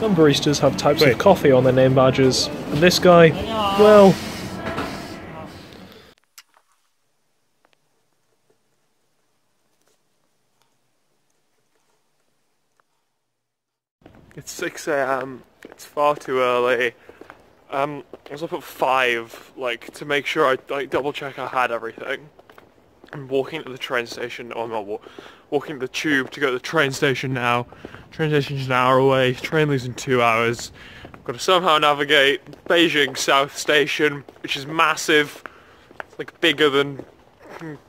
Some baristas have types of coffee on their name badges, and this guy, well... It's 6 AM, it's far too early. I was up at 5, like, to make sure I double check I had everything. I'm walking to the train station, or I'm not walking to the tube to go to the train station now. Train station's an hour away, train leaves in 2 hours. I've got to somehow navigate Beijing South Station, which is massive. It's like bigger than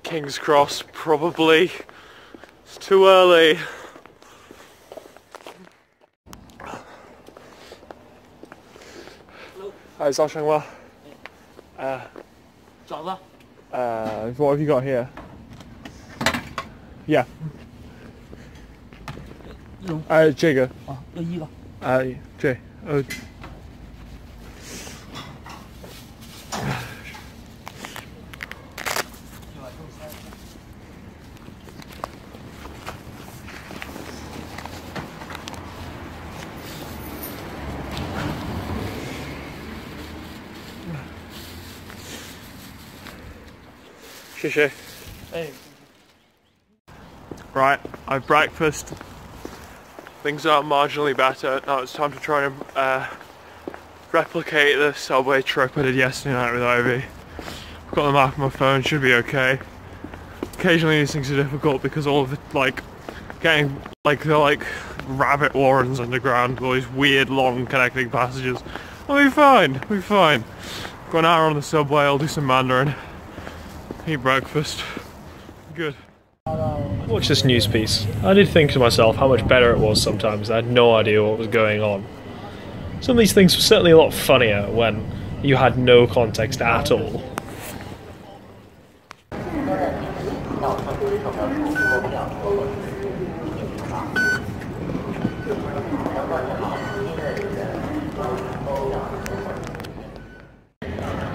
King's Cross, probably. It's too early. Hi, Zhao Shenghua. What have you got here? Yeah. 这个。要1个。对，谢谢。Right, I've breakfast. Things are marginally better. Now it's time to try and replicate the subway trip I did yesterday night with Ivy. I've got the map on my phone, should be okay. Occasionally these things are difficult because all of the, like, getting, like, they're like rabbit warrens underground, all these weird long connecting passages. We'll be fine, we'll be fine. Got an hour on the subway, I'll do some Mandarin. Eat breakfast. Good. Watch this news piece. I did think to myself how much better it was sometimes. I had no idea what was going on. Some of these things were certainly a lot funnier when you had no context at all.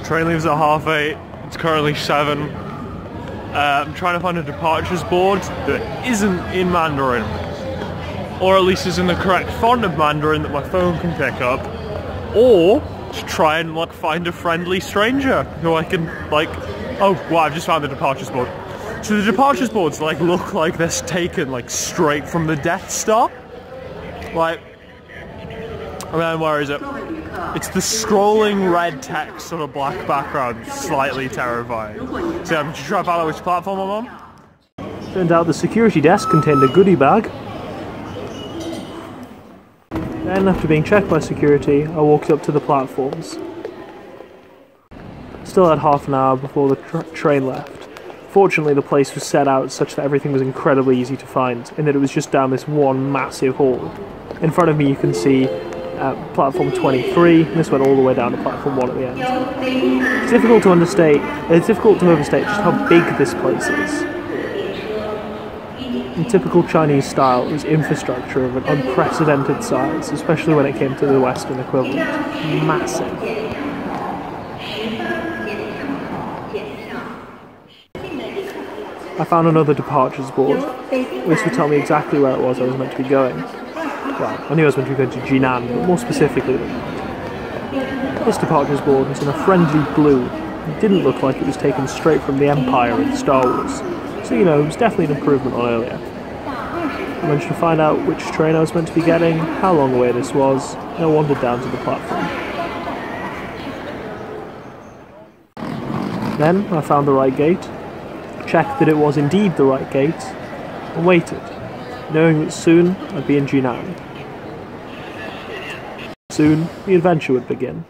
Train leaves at 8:30. It's currently 7. I'm trying to find a departures board that isn't in Mandarin, or at least is in the correct font of Mandarin that my phone can pick up, or to try and like find a friendly stranger who I can like. Oh, wow! I've just found the departures board. So the departures boards like look like they're taken like straight from the Death Star. Like, I mean, where is it? It's the scrolling red text on a black background, slightly terrifying. So I'm just trying to find out which platform I'm on. Turned out the security desk contained a goodie bag. Then, after being checked by security, I walked up to the platforms. Still had half an hour before the train left. Fortunately, the place was set out such that everything was incredibly easy to find, in that it was just down this one massive hall. In front of me you can see platform 23, and this went all the way down to platform 1 at the end. It's difficult to overstate just how big this place is. In typical Chinese style, it was infrastructure of an unprecedented size, especially when it came to the Western equivalent. Massive. I found another departures board. This would tell me exactly where it was I was meant to be going. Well, I knew I was meant to be going to Jinan, but more specifically than that. This departures board was in a friendly blue. It didn't look like it was taken straight from the Empire in Star Wars. So, you know, it was definitely an improvement on earlier. I managed to find out which train I was meant to be getting, how long away this was, and I wandered down to the platform. Then I found the right gate, checked that it was indeed the right gate, and waited, knowing that soon I'd be in Jinan. Soon, the adventure would begin.